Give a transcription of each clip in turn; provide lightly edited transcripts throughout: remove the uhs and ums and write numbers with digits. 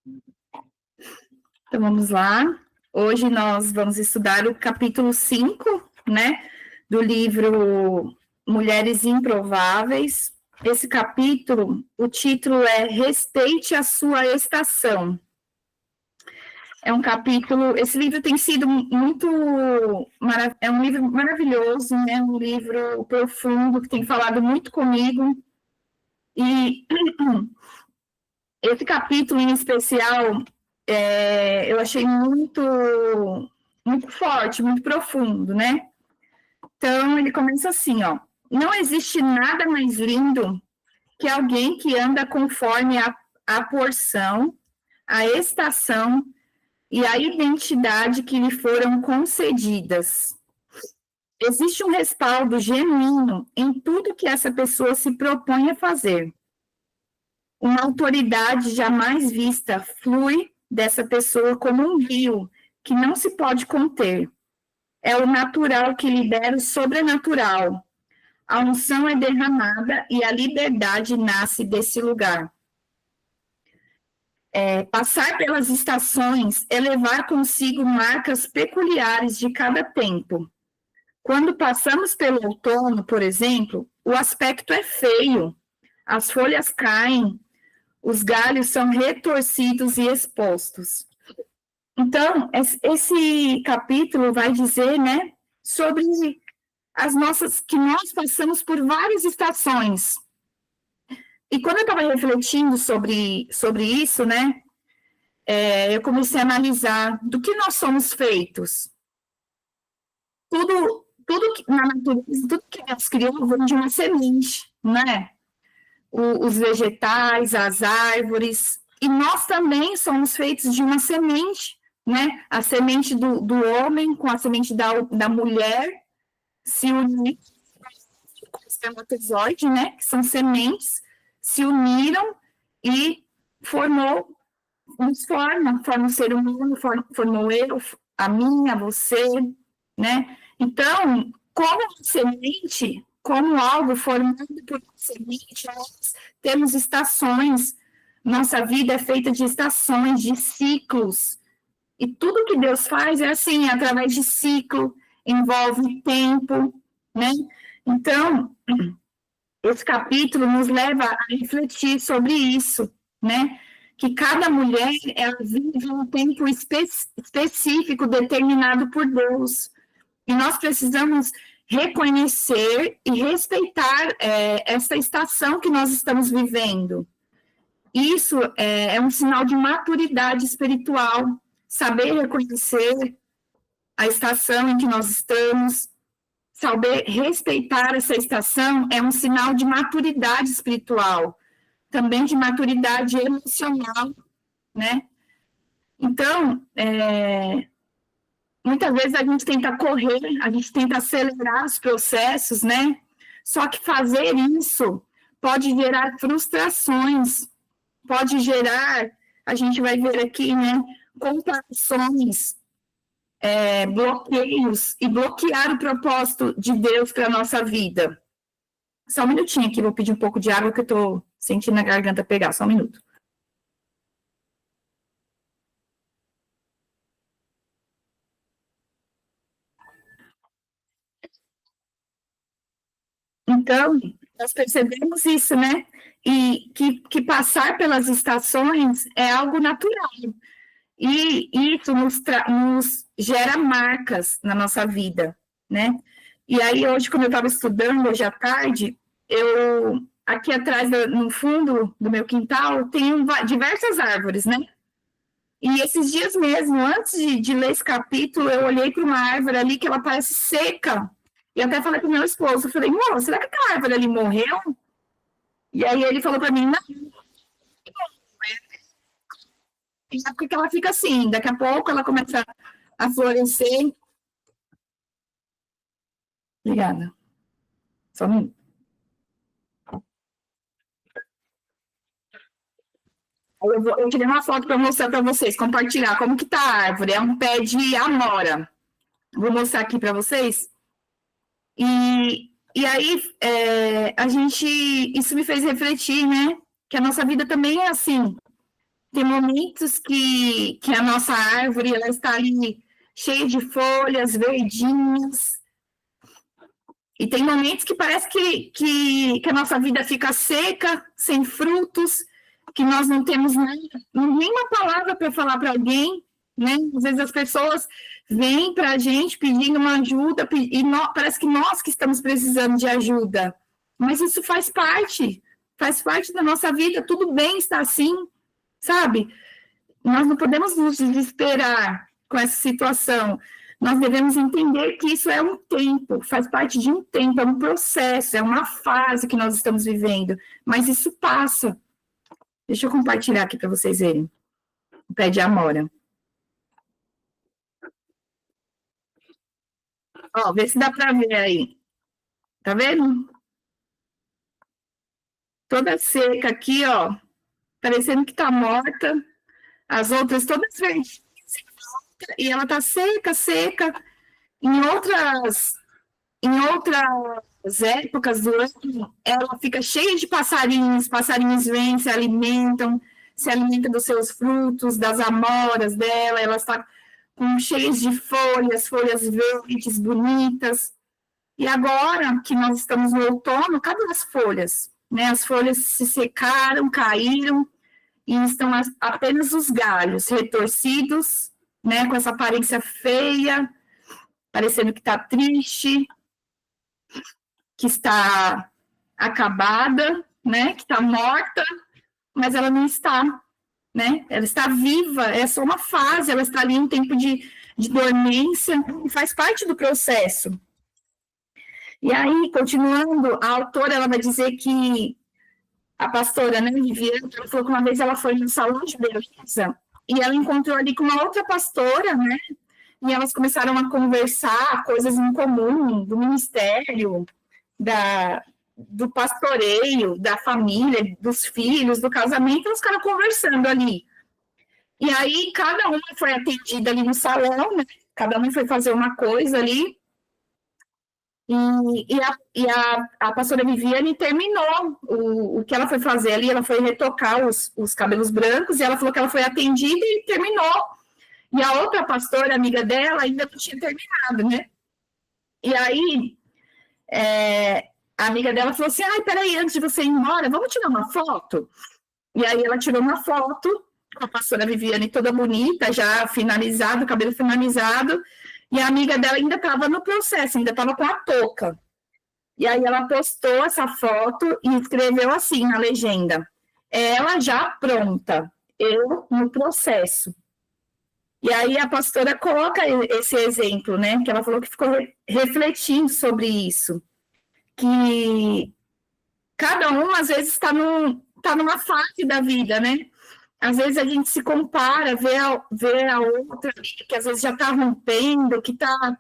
Então, vamos lá. Hoje nós vamos estudar o capítulo 5, né, do livro Mulheres Improváveis. Esse capítulo, o título é Respeite a Sua Estação. É um capítulo, esse livro tem sido muito, é um livro maravilhoso, né, um livro profundo, que tem falado muito comigo, e esse capítulo em especial, eu achei muito forte, muito profundo, né? Então, ele começa assim, ó. Não existe nada mais lindo que alguém que anda conforme a porção, a estação e a identidade que lhe foram concedidas. Existe um respaldo genuíno em tudo que essa pessoa se propõe a fazer. Uma autoridade jamais vista flui dessa pessoa como um rio que não se pode conter. É o natural que libera o sobrenatural. A unção é derramada e a liberdade nasce desse lugar. Passar pelas estações é levar consigo marcas peculiares de cada tempo. Quando passamos pelo outono, por exemplo, o aspecto é feio, as folhas caem, os galhos são retorcidos e expostos. Então, esse capítulo vai dizer, né, sobre que nós passamos por várias estações. E quando eu estava refletindo sobre isso, né, eu comecei a analisar do que nós somos feitos. Tudo que na natureza, tudo que Deus criou vem de uma semente, né? Os vegetais, as árvores, e nós também somos feitos de uma semente, né? A semente do homem com a semente da mulher se unir com o espermatozoide, né? Que são sementes, se uniram e forma o ser humano, formou eu, a mim, a você, né? Então, como semente, como algo formado por semente, nós temos estações. Nossa vida é feita de estações, de ciclos. E tudo que Deus faz é assim, através de ciclo, envolve tempo, né? Então, esse capítulo nos leva a refletir sobre isso, né? Que cada mulher, ela vive um tempo específico determinado por Deus. E nós precisamos reconhecer e respeitar essa estação que nós estamos vivendo. Isso é um sinal de maturidade espiritual, saber reconhecer a estação em que nós estamos, saber respeitar essa estação é um sinal de maturidade espiritual, também de maturidade emocional, né? Então, muitas vezes a gente tenta correr, a gente tenta acelerar os processos, né? Só que fazer isso pode gerar frustrações, pode gerar, a gente vai ver aqui, né? Comparações, bloqueios e bloquear o propósito de Deus para a nossa vida. Só um minutinho aqui, vou pedir um pouco de água que eu estou sentindo a garganta pegar, só um minuto. Então, nós percebemos isso, né? E que passar pelas estações é algo natural. E isso nos gera marcas na nossa vida, né? E aí, hoje, quando eu estava estudando, hoje à tarde, aqui atrás, no fundo do meu quintal, tem diversas árvores, né? E esses dias mesmo, antes de ler esse capítulo, eu olhei para uma árvore ali que ela parece seca. E até falei para o meu esposo, eu falei, amor, será que aquela árvore ali morreu? E aí ele falou para mim, não, porque ela fica assim, daqui a pouco ela começa a florescer. Obrigada. Só um minuto. Eu tirei uma foto para mostrar para vocês, compartilhar como que tá a árvore. É um pé de amora. Vou mostrar aqui para vocês. E aí, isso me fez refletir, né? Que a nossa vida também é assim. Tem momentos que a nossa árvore ela está ali cheia de folhas verdinhas, e tem momentos que parece que a nossa vida fica seca, sem frutos, que nós não temos nenhuma palavra para falar para alguém, né? Às vezes as pessoas vêm para a gente pedindo uma ajuda, e parece que nós que estamos precisando de ajuda. Mas isso faz parte da nossa vida, tudo bem estar assim, sabe? Nós não podemos nos desesperar com essa situação. Nós devemos entender que isso é um tempo, faz parte de um tempo, é um processo, é uma fase que nós estamos vivendo, mas isso passa. Deixa eu compartilhar aqui para vocês verem. O pé de amora. Ó, vê se dá para ver aí. Tá vendo? Toda seca aqui, ó, parecendo que tá morta. As outras todas verdes. E ela tá seca, seca. Em outras épocas do ano, ela fica cheia de passarinhos vêm, se alimentam dos seus frutos, das amoras dela, ela está cheias de folhas verdes, bonitas. E agora que nós estamos no outono, cadê as folhas? Né? As folhas se secaram, caíram, e estão apenas os galhos retorcidos, né? Com essa aparência feia, parecendo que está triste, que está acabada, né? Que está morta, mas ela não está, né? Ela está viva, é só uma fase, ela está ali em tempo de dormência, e faz parte do processo. E aí, continuando, a autora ela vai dizer que a pastora, né, Viviane, ela falou que uma vez ela foi no salão de beleza e ela encontrou ali com uma outra pastora, né? E elas começaram a conversar coisas em comum, do ministério, do pastoreio, da família, dos filhos, do casamento, elas ficaram conversando ali. E aí, cada uma foi atendida ali no salão, né? Cada uma foi fazer uma coisa ali. E a pastora Viviane terminou o que ela foi fazer ali, ela foi retocar os cabelos brancos, e ela falou que ela foi atendida e terminou. E a outra pastora, amiga dela, ainda não tinha terminado, né? E aí, a amiga dela falou assim, peraí, antes de você ir embora, vamos tirar uma foto? E aí ela tirou uma foto com a pastora Viviane toda bonita, já finalizado, o cabelo finalizado, e a amiga dela ainda estava no processo, ainda estava com a touca. E aí ela postou essa foto e escreveu assim na legenda, ela já pronta, eu no processo. E aí a pastora coloca esse exemplo, né, que ela falou que ficou refletindo sobre isso, que cada um, às vezes, está numa fase da vida, né? Às vezes a gente se compara, vê a outra que às vezes já está rompendo, que está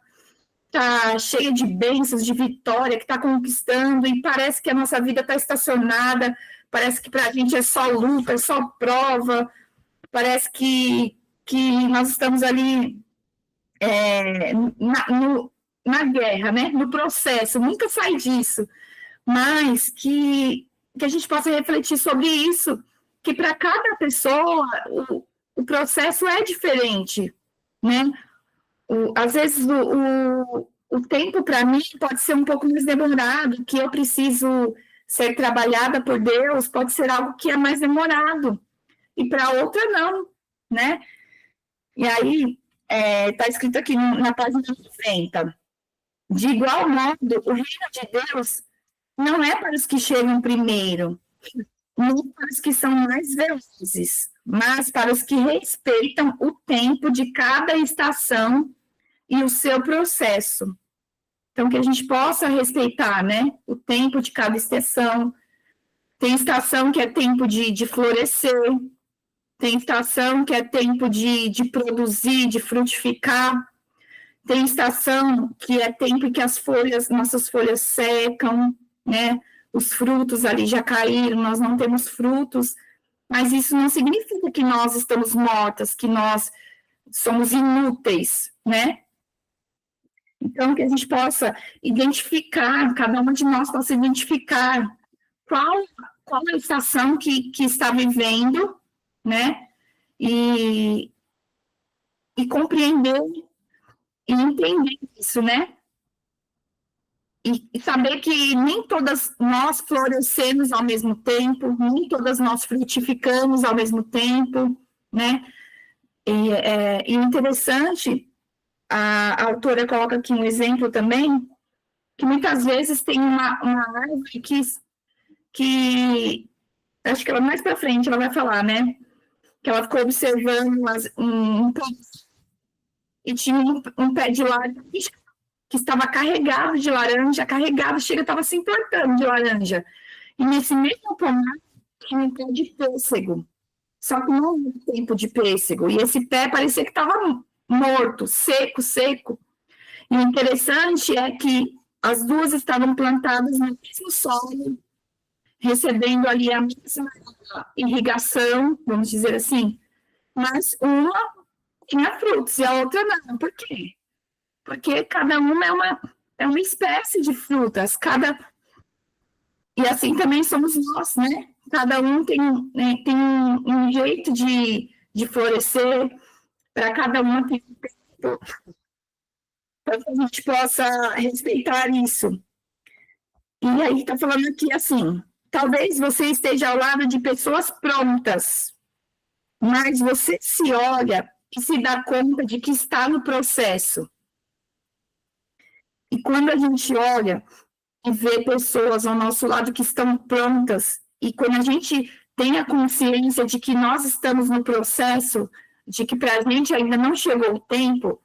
cheia de bênçãos, de vitória, que está conquistando, e parece que a nossa vida está estacionada, parece que para a gente é só luta, é só prova, parece que nós estamos ali na guerra, né? No processo, nunca sai disso, mas que a gente possa refletir sobre isso, que para cada pessoa o processo é diferente, né? Às vezes o tempo para mim pode ser um pouco mais demorado, que eu preciso ser trabalhada por Deus, pode ser algo que é mais demorado, e para outra não, né? E aí está escrito aqui na página 90, de igual modo, o reino de Deus não é para os que chegam primeiro, nem para os que são mais velozes, mas para os que respeitam o tempo de cada estação e o seu processo. Então, que a gente possa respeitar, né, o tempo de cada estação. Tem estação que é tempo de florescer, tem estação que é tempo de produzir, de frutificar, tem estação que é tempo que nossas folhas secam, né, os frutos ali já caíram, nós não temos frutos, mas isso não significa que nós estamos mortas, que nós somos inúteis, né? Então, que a gente possa identificar, cada uma de nós possa identificar qual a estação que está vivendo, né? e compreender e entender isso, né? E saber que nem todas nós florescemos ao mesmo tempo, nem todas nós frutificamos ao mesmo tempo, né? E interessante, a autora coloca aqui um exemplo também, que muitas vezes tem uma árvore que acho que ela mais para frente ela vai falar, né? Que ela ficou observando um pé, e tinha um pé de laranja que estava carregado de laranja, chega, estava se entortando de laranja. E nesse mesmo pomar tinha um pé de pêssego, só que não era tempo de pêssego. E esse pé parecia que estava morto, seco. E o interessante é que as duas estavam plantadas no mesmo solo, recebendo ali a mesma irrigação, vamos dizer assim, mas uma tinha frutos e a outra não. Por quê? Porque cada uma é uma espécie de frutas, e assim também somos nós, né? Cada um tem um jeito de florescer, para cada uma tem um tempo, para que a gente possa respeitar isso. E aí está falando aqui assim, talvez você esteja ao lado de pessoas prontas, mas você se olha e se dá conta de que está no processo. E quando a gente olha e vê pessoas ao nosso lado que estão prontas, e quando a gente tem a consciência de que nós estamos no processo, de que para a gente ainda não chegou o tempo,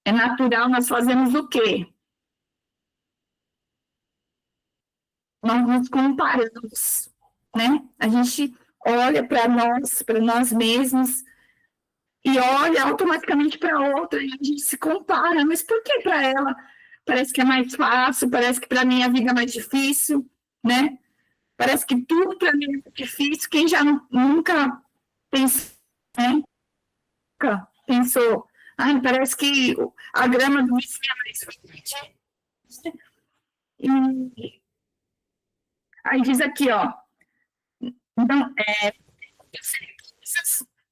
é natural nós fazemos o quê? Nós nos comparamos, né? A gente olha para nós mesmos, e olha automaticamente para outra, e a gente se compara. Mas por que para ela parece que é mais fácil, parece que para mim a vida é mais difícil, né? Parece que tudo para mim é difícil. Quem já nunca pensou, né? Nunca pensou, parece que a grama do vizinho é mais verde. E aí diz aqui, ó, então,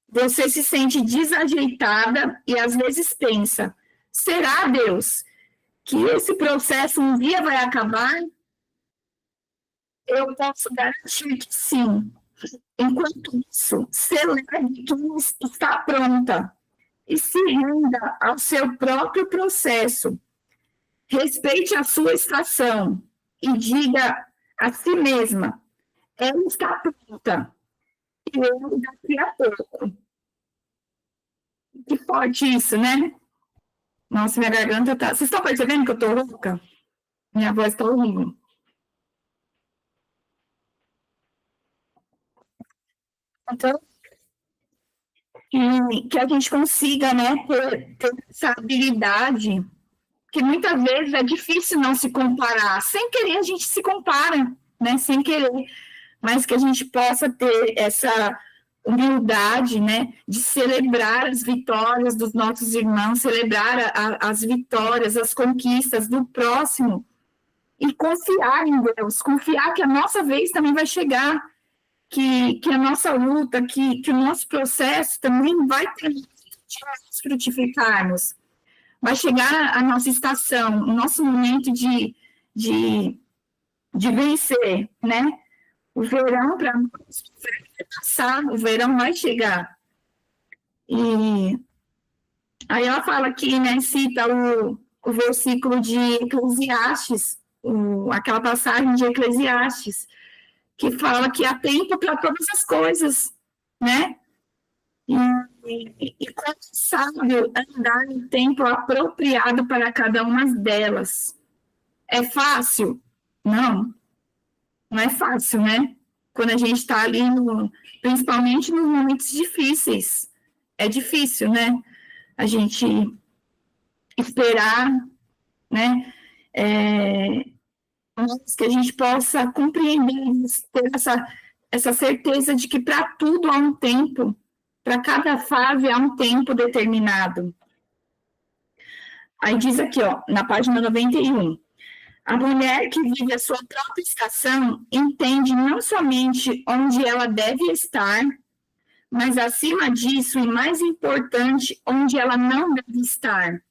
você se sente desajeitada e às vezes pensa, será, Deus, que esse processo um dia vai acabar? Eu posso garantir que sim. Enquanto isso, celebre que está pronta e se renda ao seu próprio processo. Respeite a sua estação e diga a si mesma, ela está pronta e eu daqui a pouco. Que forte isso, né? Nossa, minha garganta tá... Vocês estão percebendo que eu tô rouca? Minha voz tá horrível. Então, que a gente consiga, né, ter essa habilidade, que muitas vezes é difícil não se comparar. Sem querer, a gente se compara, né, sem querer. Mas que a gente possa ter essa humildade, né, de celebrar as vitórias dos nossos irmãos, celebrar as vitórias, as conquistas do próximo, e confiar em Deus, confiar que a nossa vez também vai chegar, que a nossa luta, que o nosso processo também vai ter de nós frutificarmos. Vai chegar a nossa estação, o nosso momento de vencer, né? O verão para nós vai passar, o verão vai chegar. E aí ela fala aqui, né, cita o versículo de Eclesiastes, aquela passagem de Eclesiastes, que fala que há tempo para todas as coisas, né? E quando sábio andar em tempo apropriado para cada uma delas. É fácil? Não é fácil, né? Quando a gente está ali, principalmente nos momentos difíceis. É difícil, né? A gente esperar, né? Que a gente possa compreender, ter essa certeza de que para tudo há um tempo, para cada fase há um tempo determinado. Aí diz aqui, ó, na página 91, a mulher que vive a sua própria estação entende não somente onde ela deve estar, mas acima disso, e mais importante, onde ela não deve estar.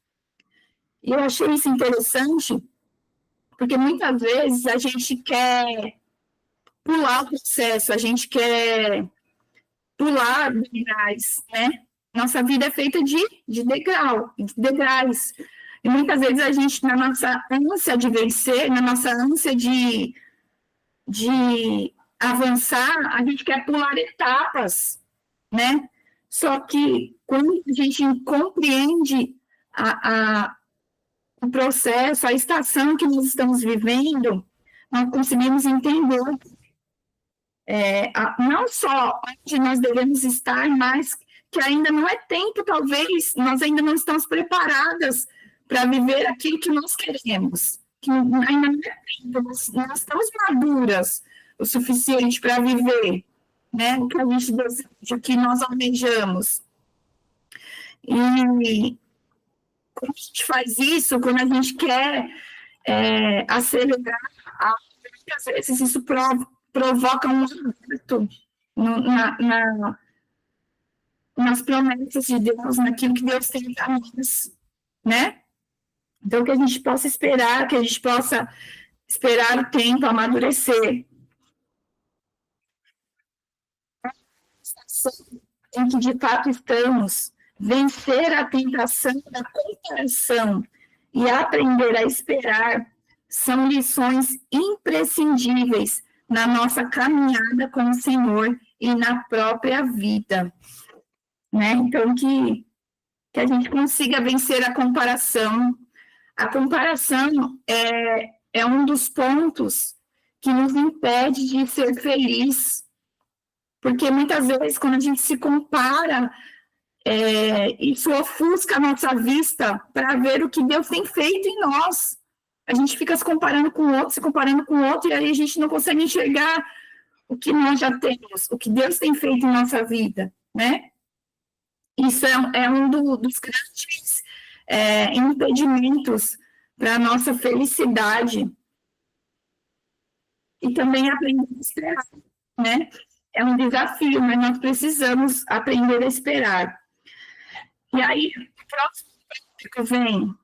E eu achei isso interessante, porque muitas vezes a gente quer pular o processo, a gente quer pular degraus, né? Nossa vida é feita de degraus. E muitas vezes a gente, na nossa ânsia de vencer, na nossa ânsia de avançar, a gente quer pular etapas, né? Só que quando a gente compreende o processo, a estação que nós estamos vivendo, nós conseguimos entender não só onde nós devemos estar, mas que ainda não é tempo, talvez, nós ainda não estamos preparadas para viver aquilo que nós queremos, que ainda não é tempo, nós estamos maduras o suficiente para viver, né, o que a gente deseja, o que nós almejamos. E quando a gente faz isso, quando a gente quer acelerar, às vezes isso provoca um aperto nas promessas de Deus, naquilo que Deus tem para nós, né? Então, que a gente possa esperar, que a gente possa esperar o tempo amadurecer. Em que de fato estamos, vencer a tentação da comparação e aprender a esperar são lições imprescindíveis na nossa caminhada com o Senhor e na própria vida, né? Então, que a gente consiga vencer a comparação. A comparação é um dos pontos que nos impede de ser feliz, porque muitas vezes, quando a gente se compara, isso ofusca a nossa vista para ver o que Deus tem feito em nós. A gente fica se comparando com o outro, e aí a gente não consegue enxergar o que nós já temos, o que Deus tem feito em nossa vida, né? Isso é um dos grandes impedimentos para a nossa felicidade. E também aprender a esperar, né? É um desafio, mas nós precisamos aprender a esperar. E aí, o próximo tópico vem: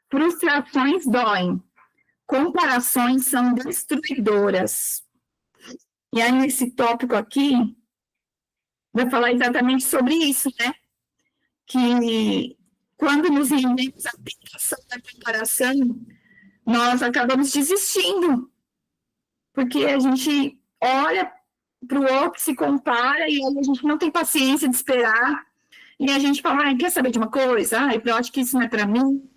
frustrações doem, comparações são destruidoras. E aí, nesse tópico aqui, vai falar exatamente sobre isso, né? Que quando nos rendemos à tentação da comparação, nós acabamos desistindo, porque a gente olha para o outro, se compara, e aí a gente não tem paciência de esperar, e a gente fala, quer saber de uma coisa? Eu acho que isso não é para mim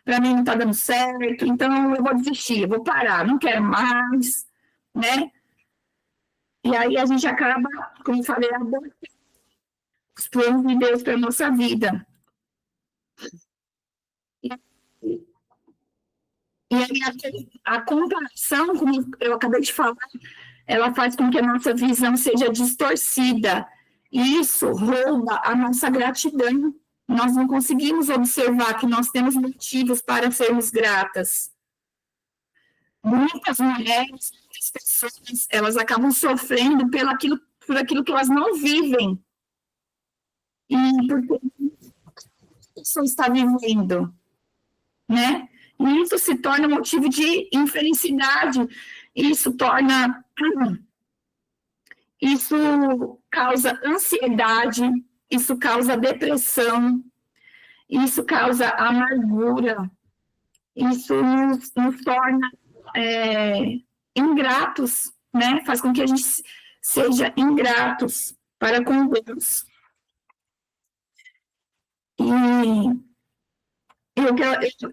não está dando certo, então eu vou desistir, eu vou parar, não quero mais, né? E aí a gente acaba, como eu falei, os planos de Deus para a nossa vida. E aí a comparação, como eu acabei de falar, ela faz com que a nossa visão seja distorcida. E isso rouba a nossa gratidão. Nós não conseguimos observar que nós temos motivos para sermos gratas. Muitas mulheres, muitas pessoas, elas acabam sofrendo por aquilo que elas não vivem. E porque a pessoa está vivendo, né? E isso se torna motivo de infelicidade. Isso causa ansiedade, isso causa depressão, isso causa amargura, isso nos torna ingratos, né? Faz com que a gente seja ingratos para com Deus. E eu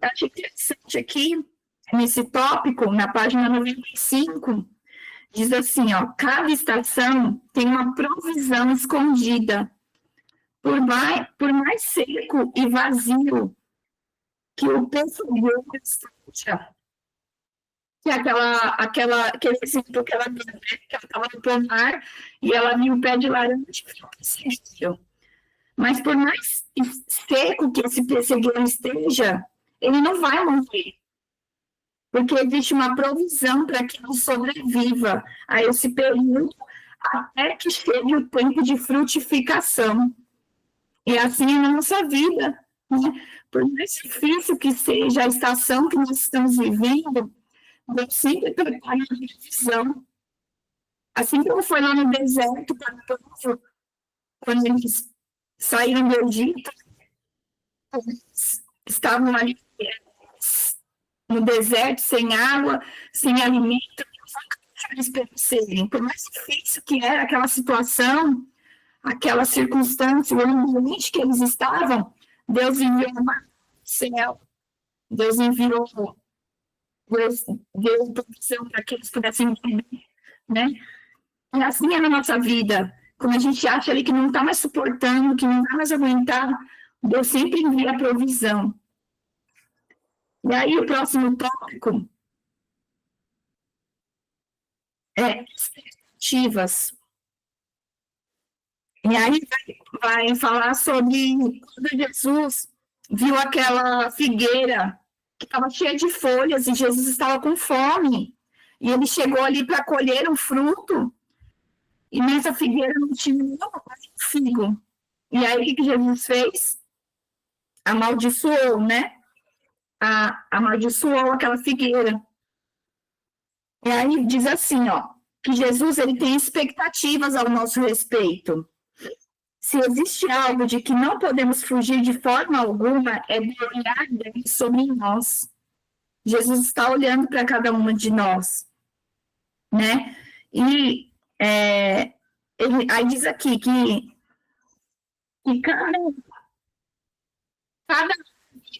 achei interessante aqui, nesse tópico, na página 95, diz assim, cada estação tem uma provisão escondida, por mais seco e vazio que o pessoeiro esteja. Que é aquele exemplo que ela deu, né? Que ela estava no pomar e ela viu o pé de laranja e ficou perseguido. Mas por mais seco que esse pessegueiro esteja, ele não vai morrer. Porque existe uma provisão para que ele sobreviva a esse período, até que chegue o tempo de frutificação. E assim é na nossa vida, né? Por mais difícil que seja a estação que nós estamos vivendo, Deus sempre prepara a visão. Assim como foi lá no deserto, quando eles saíram do Egito, eles estavam ali no deserto, sem água, sem alimento, eles perceberem, por mais difícil que era aquela situação, aquela circunstância, o ambiente que eles estavam, Deus enviou uma céu, Deus enviou, Deus deu proteção para que eles pudessem entender, né? E assim é na nossa vida. Quando a gente acha ali que não está mais suportando, que não vai mais aguentar, Deus sempre envia a provisão. E aí o próximo tópico é expectativas. E aí vai falar sobre quando Jesus viu aquela figueira que estava cheia de folhas e Jesus estava com fome. E ele chegou ali para colher um fruto e nessa figueira não tinha nenhum figo. E aí o que Jesus fez? Amaldiçoou, né? Amaldiçoou aquela figueira. E aí diz assim, ó, que Jesus ele tem expectativas ao nosso respeito. Se existe algo de que não podemos fugir de forma alguma, é do olhar dele sobre nós. Jesus está olhando para cada uma de nós, né? E aí diz aqui que cada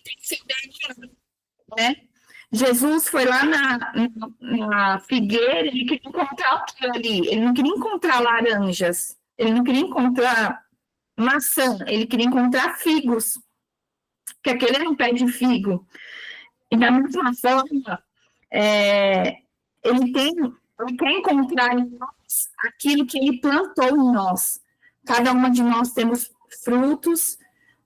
tem seu DNA, né? Jesus foi lá na figueira, ele queria encontrar o que ali? Ele não queria encontrar laranjas, ele não queria encontrar maçã, ele queria encontrar figos, porque aquele era um pé de figo. E da mesma forma, ele quer encontrar em nós aquilo que ele plantou em nós. Cada uma de nós temos frutos,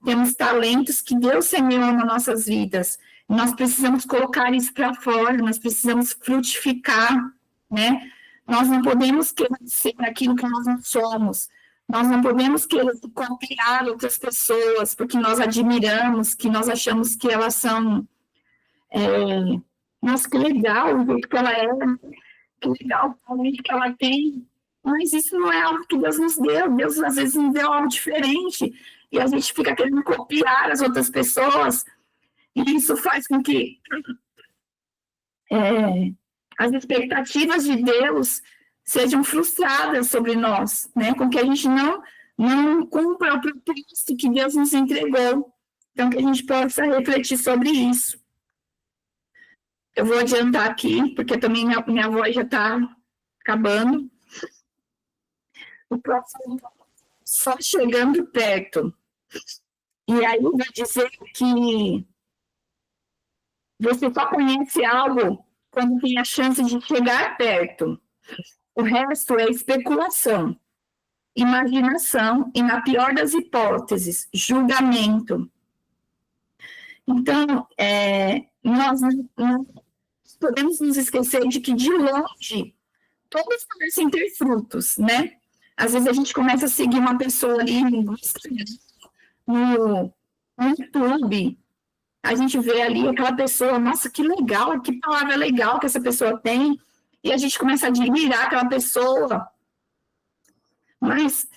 temos talentos que Deus semeou nas nossas vidas. Nós precisamos colocar isso para fora, nós precisamos frutificar, né? Nós não podemos querer ser aquilo que nós não somos. Nós não podemos querer copiar outras pessoas, porque nós admiramos, que nós achamos que elas são... nossa, que legal o jeito que ela é, que legal o talento que ela tem. Mas isso não é algo que Deus nos deu. Deus, às vezes, nos deu algo diferente. E a gente fica querendo copiar as outras pessoas. E isso faz com que as expectativas de Deus sejam frustradas sobre nós, né? Com que a gente não cumpra o propósito que Deus nos entregou. Então, que a gente possa refletir sobre isso. Eu vou adiantar aqui, porque também minha voz já está acabando. O próximo, só chegando perto. E aí vai dizer que você só conhece algo quando tem a chance de chegar perto. O resto é especulação, imaginação e, na pior das hipóteses, julgamento. Então, nós não podemos nos esquecer de que, de longe, todos parecem ter frutos, né? Às vezes a gente começa a seguir uma pessoa ali no YouTube, a gente vê ali aquela pessoa, nossa, que legal, que palavra legal que essa pessoa tem, e a gente começa a admirar aquela pessoa. Mas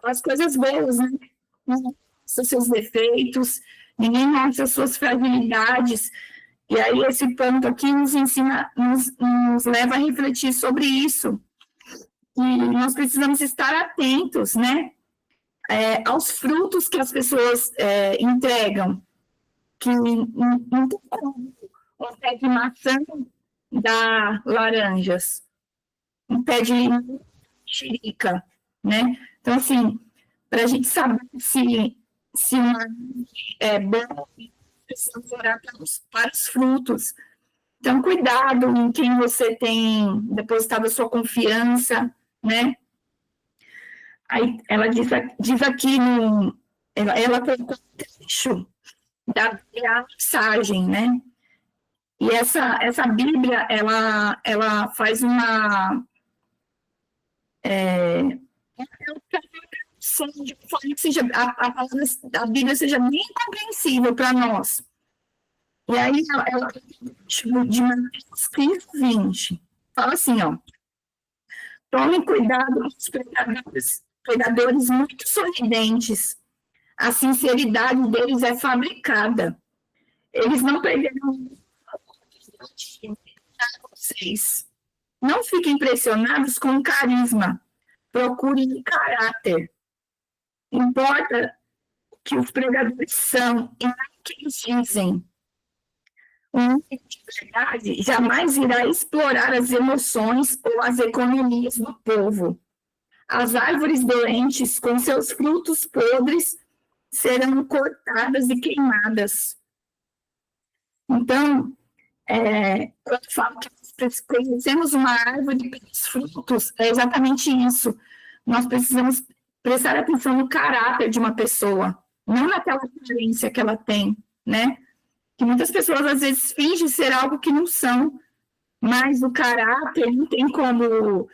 as coisas boas, né? Os seus defeitos, ninguém mostra as suas fragilidades. E aí esse ponto aqui nos ensina, nos leva a refletir sobre isso. E nós precisamos estar atentos, né? Aos frutos que as pessoas entregam. Que não tem como um pé de maçã dar laranjas, um pé de mexerica, né? Então, assim, para a gente saber se uma é boa, precisamos orar para os frutos. Então, cuidado em quem você tem depositado a sua confiança, né? Aí ela diz aqui, ela colocou um trecho da mensagem, né? E essa Bíblia, ela faz uma... de forma que seja, a palavra da Bíblia seja bem compreensível para nós. E aí, ela de Mateus 15:20, fala assim, ó: tomem cuidado com os pregadores muito sorridentes. A sinceridade deles é fabricada. Eles não perderam vocês. Não fiquem impressionados com o carisma. Procurem o caráter. Importa o que os pregadores são e não o que eles dizem. Um de verdade jamais irá explorar as emoções ou as economias do povo. As árvores doentes, com seus frutos podres, serão cortadas e queimadas. Então, quando falo que conhecemos uma árvore pelos frutos, é exatamente isso. Nós precisamos prestar atenção no caráter de uma pessoa, não naquela aparência que ela tem, né? Que muitas pessoas, às vezes, fingem ser algo que não são, mas o caráter não tem como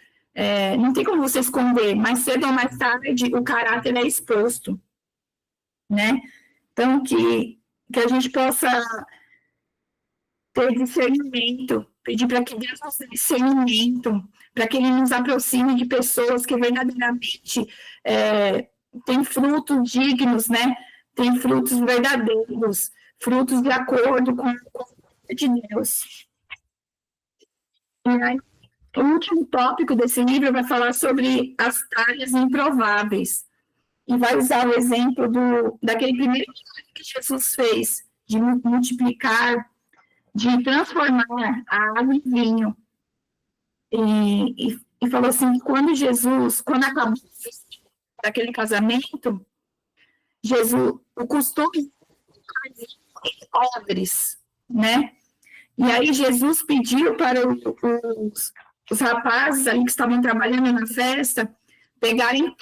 você esconder, mais cedo ou mais tarde o caráter é exposto, né? Então, que a gente possa ter discernimento, pedir para que Deus nos dê discernimento, para que Ele nos aproxime de pessoas que verdadeiramente têm frutos dignos, né? Têm frutos verdadeiros, frutos de acordo com a de Deus. E aí, o último tópico desse livro vai falar sobre as talhas improváveis. E vai usar o exemplo daquele primeiro que Jesus fez, de multiplicar, de transformar a água em vinho. E falou assim, que quando acabou aquele casamento, o costume odres, né? E aí Jesus pediu para os rapazes ali que estavam trabalhando na festa pegarem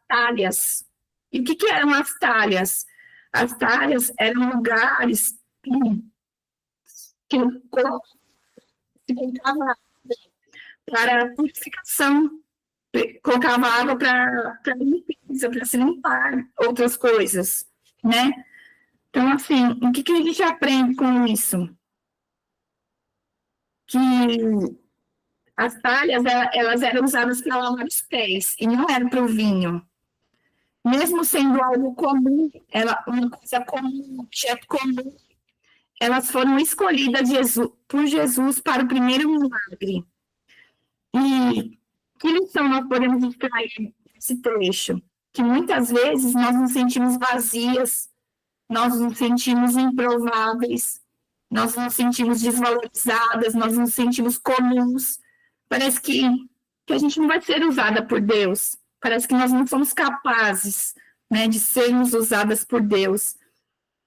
talhas. E o que eram as talhas? As talhas eram lugares que o corpo se colocava para purificação, colocava água para limpeza, para se limpar outras coisas, né? Então, assim, o que a gente aprende com isso? Que as talhas, elas eram usadas para lavar os pés, e não era para o vinho. Mesmo sendo algo comum, uma coisa comum, um objeto comum, elas foram escolhidas por Jesus para o primeiro milagre. E que lição nós podemos extrair desse trecho? Que muitas vezes nós nos sentimos vazias, nós nos sentimos improváveis, nós nos sentimos desvalorizadas, nós nos sentimos comuns. Parece que a gente não vai ser usada por Deus. Parece que nós não somos capazes, né, de sermos usadas por Deus.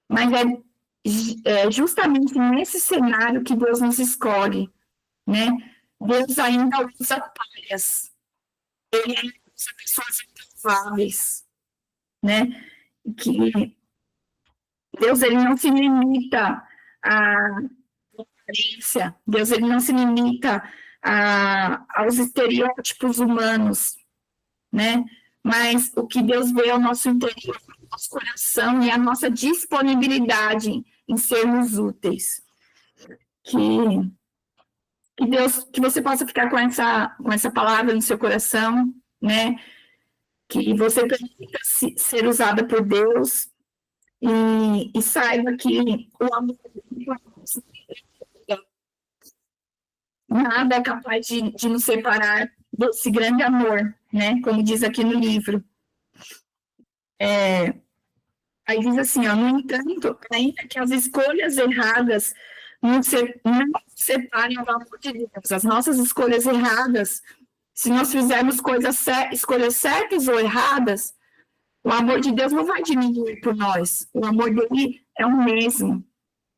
Mas é justamente nesse cenário que Deus nos escolhe, né? Deus ainda usa talhas. Ele ainda usa pessoas improváveis, né? Que Deus, ele não se limita à aparência. Deus, ele não se limita aos estereótipos humanos, né? Mas o que Deus vê é o nosso interior, o nosso coração e a nossa disponibilidade em sermos úteis. Que Deus, que você possa ficar com essa palavra no seu coração, né? Que você permita ser usada por Deus e saiba que o amor nada é capaz de nos separar desse grande amor, né? Como diz aqui no livro. Aí diz assim, ó, no entanto, ainda que as escolhas erradas não separem o amor de Deus, as nossas escolhas erradas, se nós fizermos escolhas certas ou erradas, o amor de Deus não vai diminuir por nós. O amor dele é o mesmo,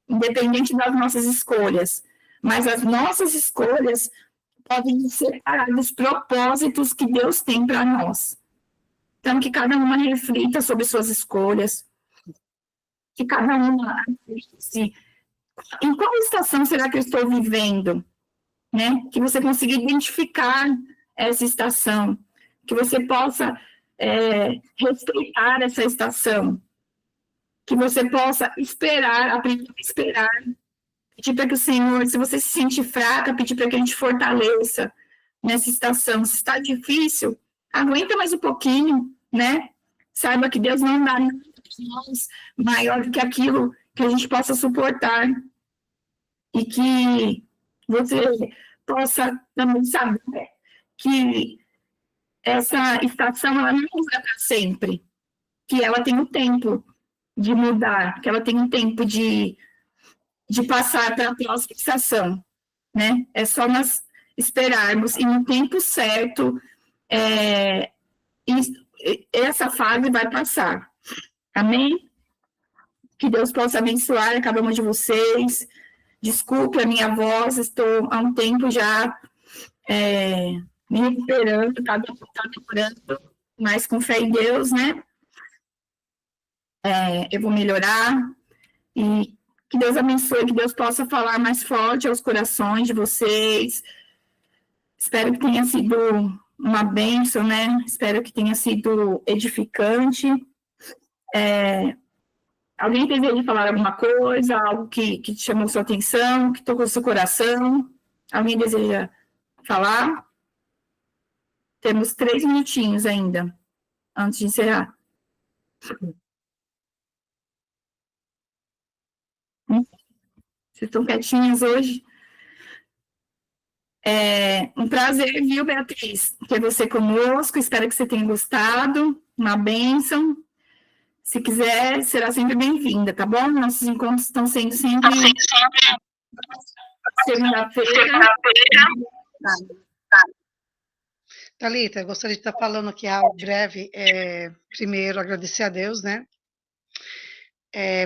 independente das nossas escolhas. Mas as nossas escolhas podem nos separar dos propósitos que Deus tem para nós. Então, que cada uma reflita sobre suas escolhas, que cada uma Em qual estação será que eu estou vivendo? Né? Que você consiga identificar essa estação, que você possa respeitar essa estação, que você possa esperar, aprender a esperar, pedir para que o Senhor, se você se sente fraca, pedir para que a gente fortaleça nessa estação. Se está difícil, aguenta mais um pouquinho, né? Saiba que Deus não dá nós maior do que aquilo que a gente possa suportar e que você possa também saber que essa estação ela não dura para sempre, que ela tem um tempo de mudar, que ela tem um tempo de passar para a próxima estação, né? É só nós esperarmos e no tempo certo essa fase vai passar. Amém? Que Deus possa abençoar cada uma de vocês. Desculpe a minha voz, estou há um tempo já me recuperando, está demorando, mas com fé em Deus, né? Eu vou melhorar e que Deus abençoe, que Deus possa falar mais forte aos corações de vocês. Espero que tenha sido uma bênção, né? Espero que tenha sido edificante. Alguém deseja falar alguma coisa, algo que te chamou sua atenção, que tocou seu coração? Alguém deseja falar? Temos 3 minutinhos ainda, antes de encerrar. Vocês estão quietinhas hoje? Um prazer, viu, Beatriz? Ter você conosco. Espero que você tenha gostado. Uma bênção. Se quiser, será sempre bem-vinda, tá bom? Nossos encontros estão sendo sempre segunda-feira. Thalita, eu gostaria de estar falando aqui algo breve. Primeiro, agradecer a Deus, né?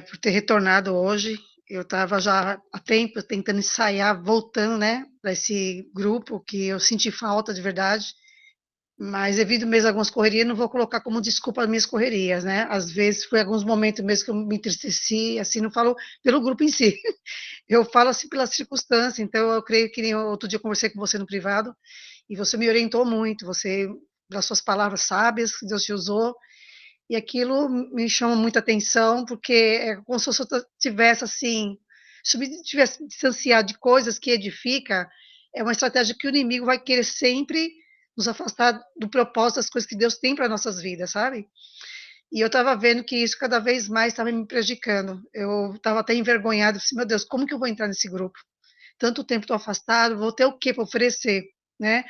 Por ter retornado hoje. Eu estava já há tempo tentando ensaiar, voltando, né, para esse grupo que eu senti falta de verdade, mas devido mesmo a algumas correrias, não vou colocar como desculpa as minhas correrias, né? Às vezes foi alguns momentos mesmo que eu me entristeci, assim, não falo pelo grupo em si, eu falo assim pela circunstância. Então eu creio que outro dia eu conversei com você no privado e você me orientou muito, você, das suas palavras sábias que Deus te usou, e aquilo me chama muita atenção, porque é como se eu tivesse assim, se eu tivesse distanciado de coisas que edifica, é uma estratégia que o inimigo vai querer sempre nos afastar do propósito das coisas que Deus tem para nossas vidas, sabe? E eu estava vendo que isso cada vez mais estava me prejudicando. Eu estava até envergonhada, assim, meu Deus, como que eu vou entrar nesse grupo? Tanto tempo estou afastado, vou ter o quê para oferecer, né?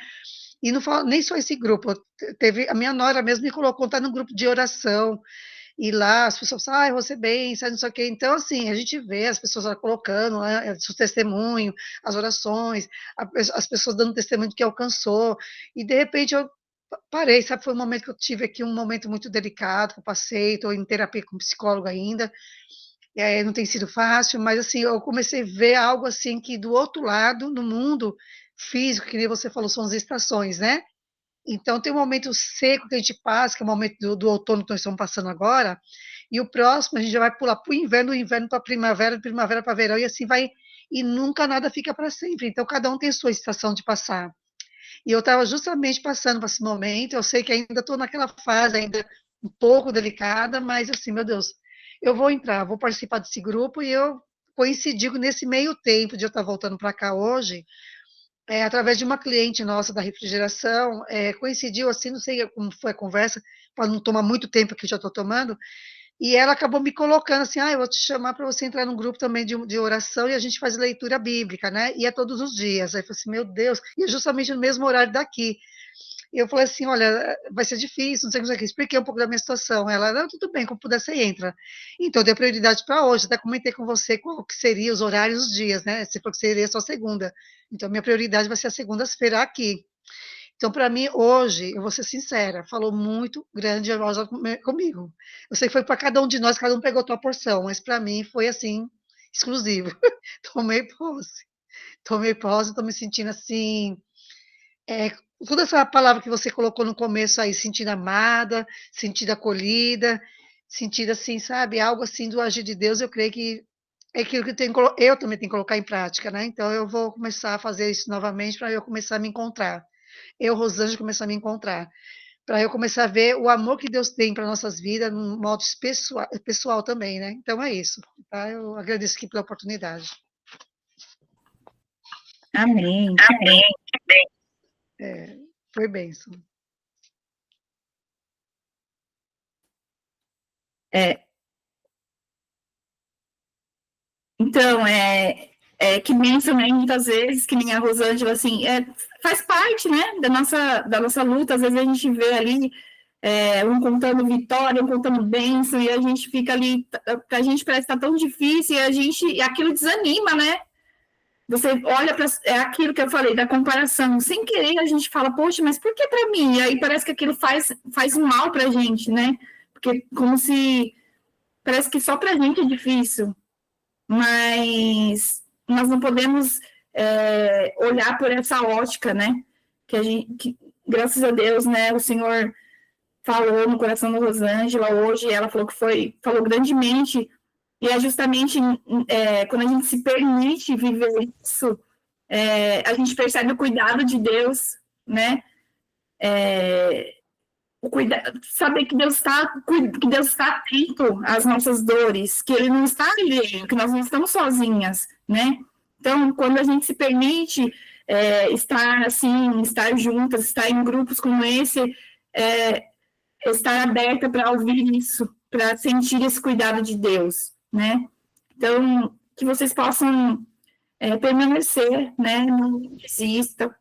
E não falo, nem só esse grupo, teve a minha nora mesmo me colocou, tá no grupo de oração, e lá as pessoas falam, ah, você bem, sabe, não sei o quê. Então, assim, a gente vê as pessoas lá colocando, né, seu testemunho, as orações, as pessoas dando testemunho do que alcançou, e de repente eu parei, sabe, foi um momento que eu tive aqui, um momento muito delicado, que eu passei, estou em terapia com psicólogo ainda, e aí não tem sido fácil, mas assim, eu comecei a ver algo assim que do outro lado, no mundo físico, que nem você falou, são as estações, né? Então tem um momento seco que a gente passa, que é o momento do outono que nós estamos passando agora, e o próximo a gente já vai pular para o inverno para a primavera, primavera para verão, e assim vai, e nunca nada fica para sempre. Então cada um tem a sua estação de passar. E eu estava justamente passando por esse momento, eu sei que ainda estou naquela fase ainda um pouco delicada, mas assim, meu Deus, eu vou entrar, vou participar desse grupo, e eu coincidi nesse meio tempo de eu estar voltando para cá hoje, através de uma cliente nossa da refrigeração, coincidiu assim, não sei como foi a conversa, para não tomar muito tempo que eu já estou tomando, e ela acabou me colocando assim, eu vou te chamar para você entrar num grupo também de oração e a gente faz leitura bíblica, né? E é todos os dias. Aí eu falei assim, meu Deus, e é justamente no mesmo horário daqui. E eu falei assim, olha, vai ser difícil, não sei o que, expliquei um pouco da minha situação. Ela, não, tudo bem, como puder, você entra. Então, deu prioridade para hoje, até comentei com você qual que seria os horários, os dias, né? Você falou que seria só segunda. Então, minha prioridade vai ser a segundas-feira aqui. Então, para mim, hoje, eu vou ser sincera, falou muito grandiosa comigo. Eu sei que foi para cada um de nós, cada um pegou a sua porção, mas para mim foi assim, exclusivo. Tomei posse. Tomei posse, estou me sentindo assim, é, toda essa palavra que você colocou no começo aí, sentindo amada, sentindo acolhida, sentindo assim, sabe, algo assim do agir de Deus, eu creio que é aquilo que eu também tenho que colocar em prática, né? Então eu vou começar a fazer isso novamente para eu começar a me encontrar. Eu, Rosângela, começar a me encontrar. Para eu começar a ver o amor que Deus tem para nossas vidas, num modo pessoal também, né? Então é isso. Tá? Eu agradeço aqui pela oportunidade. Amém, que bem. Foi bênção. Então, que bênção, né? Muitas vezes, que nem a Rosângela, assim, faz parte, né, da nossa luta. Às vezes a gente vê ali um contando vitória, um contando bênção, e a gente fica ali, pra gente parece que tá tão difícil, e aquilo desanima, né? Você olha para aquilo que eu falei, da comparação, sem querer a gente fala, poxa, mas por que para mim? E aí parece que aquilo faz um mal pra gente, né? Porque como se parece que só pra gente é difícil, mas nós não podemos olhar por essa ótica, né? Graças a Deus, né? O Senhor falou no coração da Rosângela hoje, ela falou que falou grandemente, e é justamente quando a gente se permite viver isso, a gente percebe o cuidado de Deus, né? Saber que Deus está atento às nossas dores, que Ele não está alheio, que nós não estamos sozinhas, né? Então, quando a gente se permite estar assim, estar juntas, estar em grupos como esse, estar aberta para ouvir isso, para sentir esse cuidado de Deus, né? Então, que vocês possam permanecer, né? Não desistam.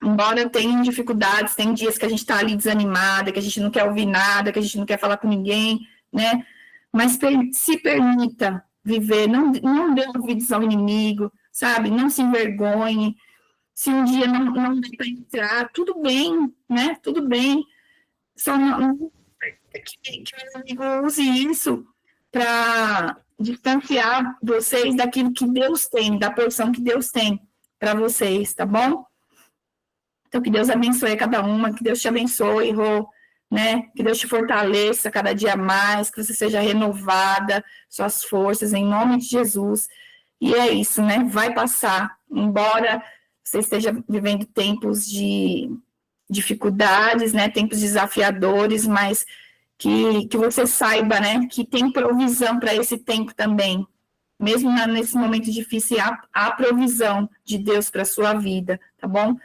Embora tenha dificuldades, tem dias que a gente está ali desanimada, que a gente não quer ouvir nada, que a gente não quer falar com ninguém, né? Mas se permita viver, não dê ouvidos ao inimigo, sabe? Não se envergonhe. Se um dia não dê para entrar, tudo bem, né? Tudo bem. Só não, que o amigo use isso para distanciar vocês daquilo que Deus tem, da porção que Deus tem para vocês, tá bom? Então, que Deus abençoe cada uma, que Deus te abençoe, Rô, né? Que Deus te fortaleça cada dia mais, que você seja renovada, suas forças, em nome de Jesus. E é isso, né? Vai passar, embora você esteja vivendo tempos de dificuldades, né? Tempos desafiadores, mas que você saiba, né? Que tem provisão para esse tempo também. Mesmo nesse momento difícil, há provisão de Deus para a sua vida, tá bom?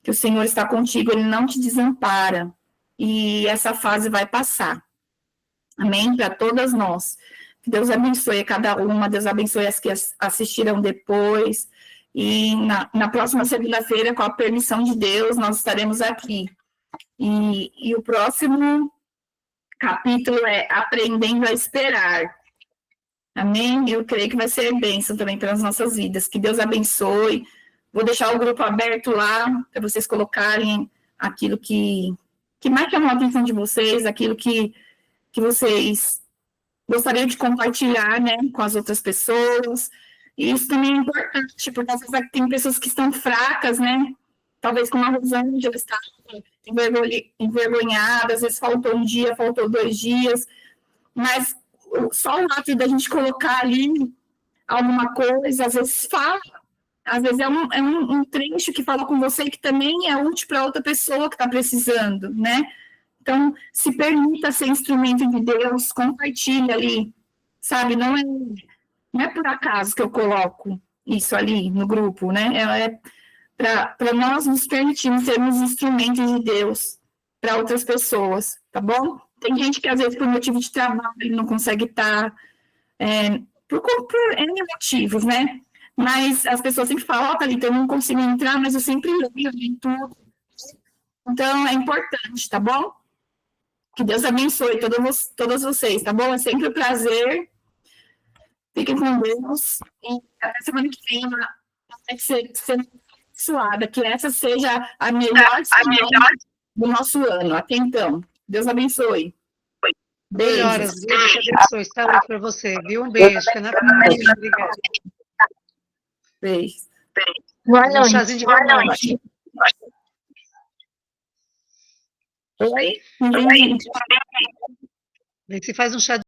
Que o Senhor está contigo, Ele não te desampara, e essa fase vai passar. Amém? Para todas nós. Que Deus abençoe cada uma, Deus abençoe as que assistirão depois, e na próxima segunda-feira, com a permissão de Deus, nós estaremos aqui. E o próximo capítulo é Aprendendo a Esperar. Amém? Eu creio que vai ser bênção também para as nossas vidas. Que Deus abençoe. Vou deixar o grupo aberto lá, para vocês colocarem aquilo que mais chamou a atenção de vocês, aquilo que vocês gostariam de compartilhar, né, com as outras pessoas. E isso também é importante, porque às vezes tem pessoas que estão fracas, né? Talvez como a Rosângela está envergonhada, às vezes faltou um dia, faltou 2 dias, mas só o ato da gente colocar ali alguma coisa, às vezes fala, às vezes é um trecho que fala com você que também é útil para outra pessoa que está precisando, né? Então, se permita ser instrumento de Deus, compartilhe ali, sabe? Não é por acaso que eu coloco isso ali no grupo, né? É para nós nos permitirmos sermos instrumentos de Deus para outras pessoas, tá bom? Tem gente que, às vezes, por motivo de trabalho, não consegue estar, por N motivos, né? Mas as pessoas sempre falam, ó, Thalita, eu não consigo entrar, mas eu sempre leio tudo. Então, é importante, tá bom? Que Deus abençoe todas vocês, tá bom? É sempre um prazer. Fiquem com Deus. E até semana que vem, vai ser abençoada. Que essa seja a melhor semana do nosso ano. Até então. Deus abençoe. Melhoras, Deus te abençoe. Saúde para você, viu? Um beijo. Fica na paz. Obrigada. Beijo. Boa noite. Um chazinho de boa noite. Oi? Vê se faz um chá